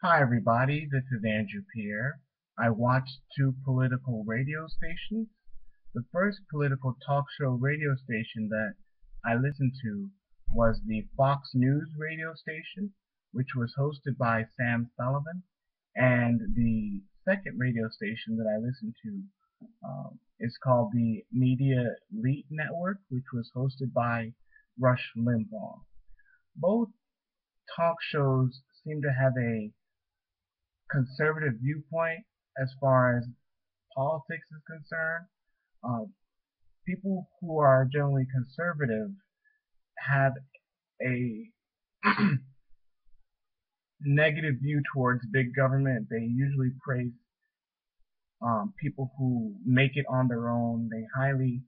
Hi everybody, this is Andrew Pierre. I watch two political radio stations. The first political talk show radio station that I listened to was the Fox News radio station, which was hosted by Sam Sullivan, and the second radio station that I listened to is called the Media Elite Network, which was hosted by Rush Limbaugh. Both talk shows seem to have a conservative viewpoint as far as politics is concerned. Uh, People who are generally conservative have a negative view towards big government. They usually praise people who make it on their own. They highly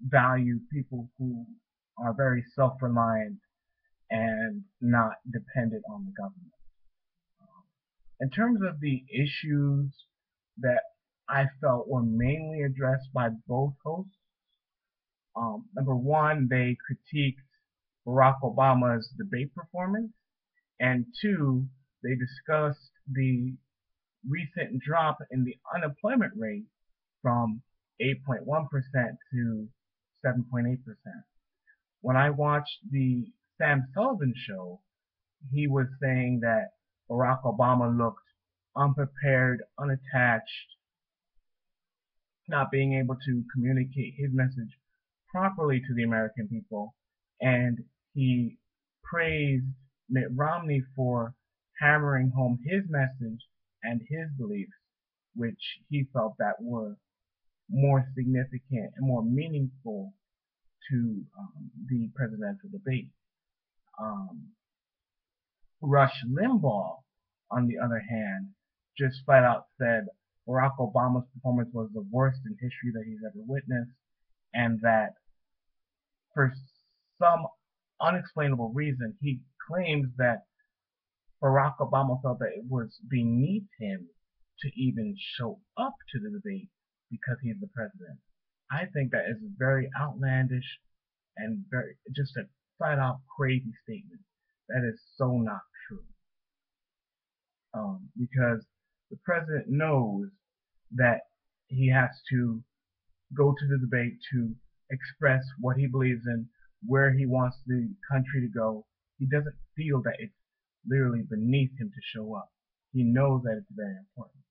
value people who are very self-reliant and not dependent on the government. In terms of the issues that I felt were mainly addressed by both hosts, number one, they critiqued Barack Obama's debate performance, and two, they discussed the recent drop in the unemployment rate from 8.1% to 7.8%. When I watched the Sam Sullivan show, he was saying that Barack Obama looked unprepared, unattached, not being able to communicate his message properly to the American people, and he praised Mitt Romney for hammering home his message and his beliefs, which he felt that were more significant and more meaningful to the presidential debate. Um, Rush Limbaugh, on the other hand, just flat out said Barack Obama's performance was the worst in history that he's ever witnessed, and that for some unexplainable reason, he claims that Barack Obama felt that it was beneath him to even show up to the debate because he's the president. I think that is very outlandish and very just a flat out crazy statement. That is so not true. Because the president knows that he has to go to the debate to express what he believes in, where he wants the country to go. He doesn't feel that it's literally beneath him to show up. He knows that it's very important.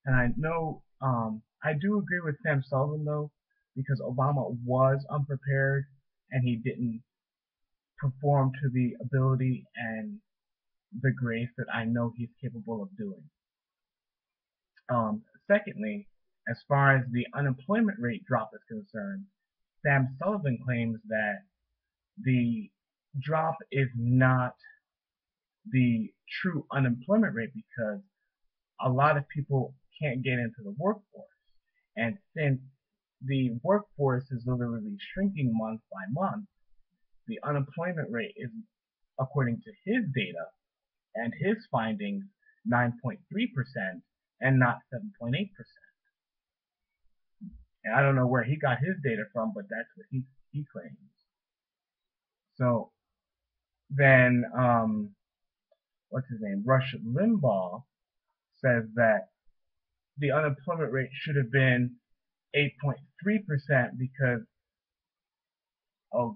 And I know, I do agree with Sam Sullivan though, because Obama was unprepared and he didn't perform to the ability and the grace that I know he's capable of doing. Secondly, as far as the unemployment rate drop is concerned, Sam Sullivan claims that the drop is not the true unemployment rate because a lot of people can't get into the workforce. And since the workforce is literally shrinking month by month, the unemployment rate is, according to his data and his findings, 9.3% and not 7.8%. And I don't know where he got his data from, but that's what he claims. So then, what's his name? Rush Limbaugh says that the unemployment rate should have been 8.3% because of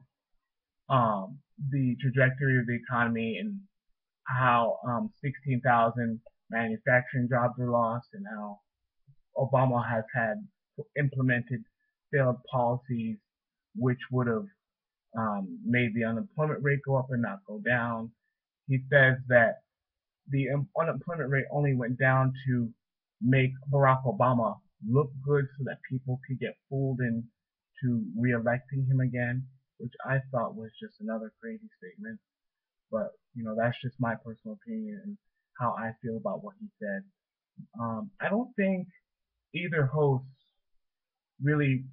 the trajectory of the economy and how 16,000 manufacturing jobs were lost and how Obama has had implemented failed policies which would have made the unemployment rate go up and not go down. He says that the unemployment rate only went down to make Barack Obama look good so that people could get fooled into re-electing him again, which I thought was just another crazy statement. But, that's just my personal opinion and how I feel about what he said. I don't think either host really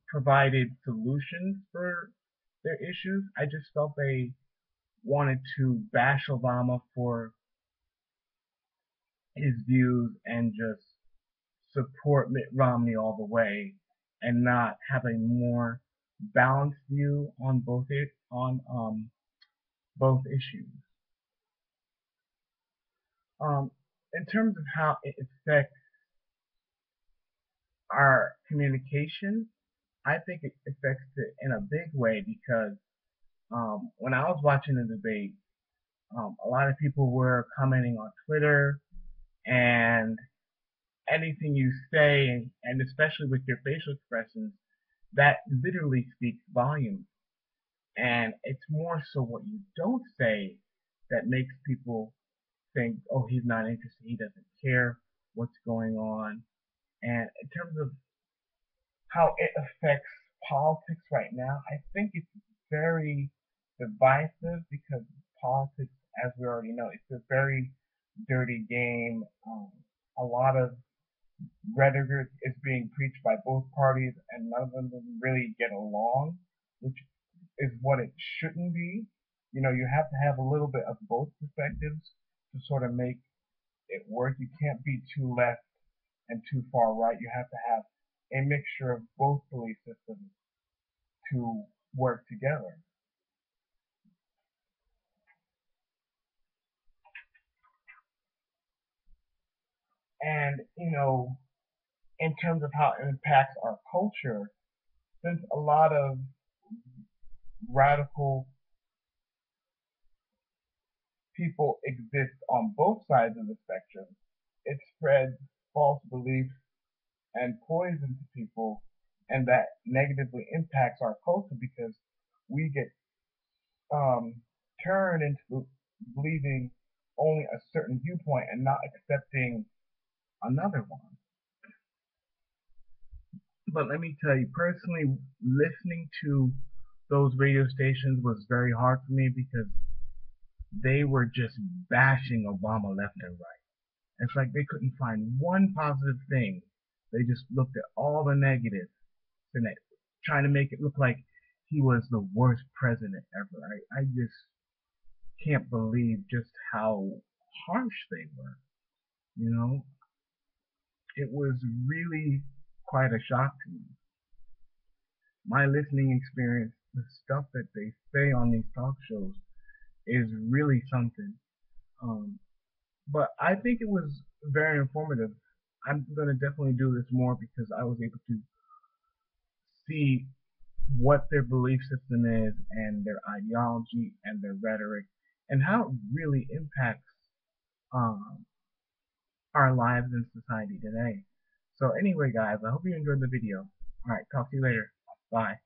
provided solutions for their issues. I just felt they wanted to bash Obama for his views and just support Mitt Romney all the way and not have a more balanced view on both issues. Um, in terms of how it affects our communication, I think it affects it in a big way because when I was watching the debate, a lot of people were commenting on Twitter and anything you say, and especially with your facial expressions, that literally speaks volumes. And it's more so what you don't say that makes people think, oh, he's not interested, he doesn't care what's going on. And in terms of how it affects politics right now, I think it's very divisive because politics, as we already know, it's a very dirty game. A lot of rhetoric is being preached by both parties, and none of them really get along, which is what it shouldn't be. You know, you have to have a little bit of both perspectives to sort of make it work. You can't be too left and too far right. You have to have a mixture of both belief systems to work together. And, you know, in terms of how it impacts our culture, since a lot of radical people exist on both sides of the spectrum, it spreads false beliefs and poison to people, and that negatively impacts our culture because we get um, turned into believing only a certain viewpoint and not accepting another one. But let me tell you, personally, listening to those radio stations was very hard for me because they were just bashing Obama left and right. It's like they couldn't find one positive thing. They just looked at all the negatives and they, trying to make it look like he was the worst president ever. I just can't believe just how harsh they were. You know, it was really quite a shock to me. My listening experience, the stuff that they say on these talk shows, is really something. Um, but I think it was very informative. I'm going to definitely do this more because I was able to see what their belief system is and their ideology and their rhetoric and how it really impacts um, our lives in society today. So anyway, guys, I hope you enjoyed the video. All right, talk to you later. Bye.